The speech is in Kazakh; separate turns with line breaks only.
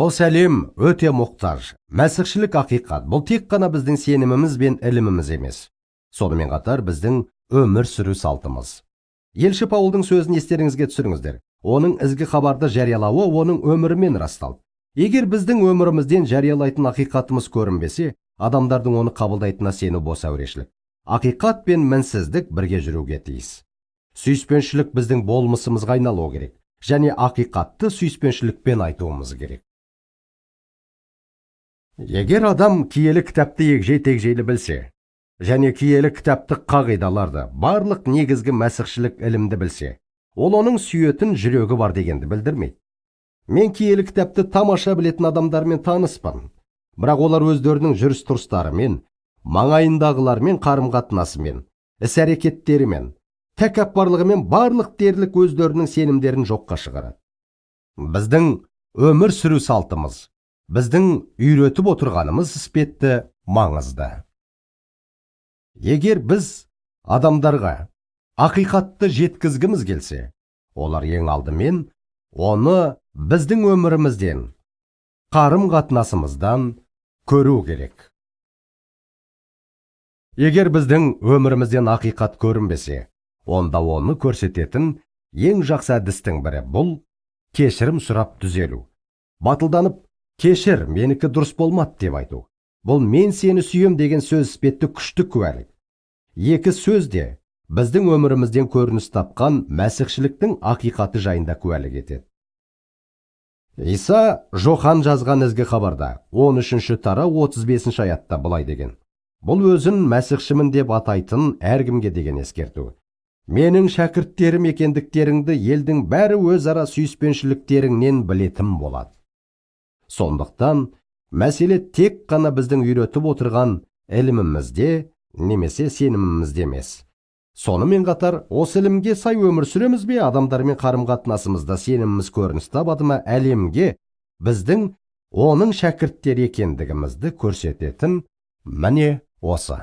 Осы әлем өте мұқтаж. Мәсіхшілік ақиқат. Бұл тек қана біздің сеніміміз бен іліміміз емес. Сонымен қатар біздің өмір сүру салтымыз. Елші Паулдың сөзін естеріңізге түсіріңіздер. Оның ізгі хабарды жариялауы оның өмірімен расталды. Егер біздің өмірімізден жариялайтын ақиқатымыз көрінбесе, адамдардың оны қабылдайтынына сену бос әурешілік. Ақиқат пен мінсіздік бірге жүруге тиіс. Сүйіспеншілік біздің болмысымызға айналуы керек, және ақиқатты сүйіспеншілікпен айтуымыз керек. Егер адам киелі кітапты егжей-тегжейлі білсе, және киелі кітаптық қағидаларды, барлық негізгі мәсіхшілік ілімді білсе, ол оның сүйетін жүрегі бар дегенді білдірмейді. Мен киелі кітапты тамаша білетін адамдармен таныспын, бірақ олар өздерінің жүріс-тұрыстарымен, маңайындағылармен қарым-қатынасымен, іс-әрекеттерімен, тәкаппарлығымен барлық дерлік өздерінің сенімдерін жоққа шығарады. Біздің өмір сүру салтымыз, біздің үйретіп отырғанымыз іспетті маңызды. Егер біз адамдарға ақиқатты жеткізгіміз келсе, олар ең алдымен оны біздің өмірімізден, қарым-қатынасымыздан көру керек. Егер біздің өмірімізден ақиқат көрінбесе, онда оны көрсететін ең жақсы әдістің бірі бұл кешірім сұрап түзелу. Батылданып, кешір, менікі дұрыс болмады деп айту. Бұл мен сені сүйем деген сөз іспетті күшті куәлік. Екі сөз де біздің өмірімізден көрініс тапқан мәсіхшіліктің ақиқаты жайында куәлік етеді. Иса Жохан жазған ізгі хабарда 13-ші тарау 35-ші аятта былай деген: бұл өзін мәсіхшімін деп атайтын әркімге деген ескерту. Менің шәкірттерім екендіктеріңді елдің бәрі өзара сүйіспеншіліктеріңнен білетін болады. Сондықтан, мәселе тек қана біздің үйретіп отырған ілімімізде, немесе сенімімізде емес. Сонымен қатар, осы ілімге сай өмір сүреміз бе, адамдармен қарым-қатынасымызда сеніміміз көрініс табады ма, әлемге біздің оның шәкірттері екендігімізді көрсететін міне осы.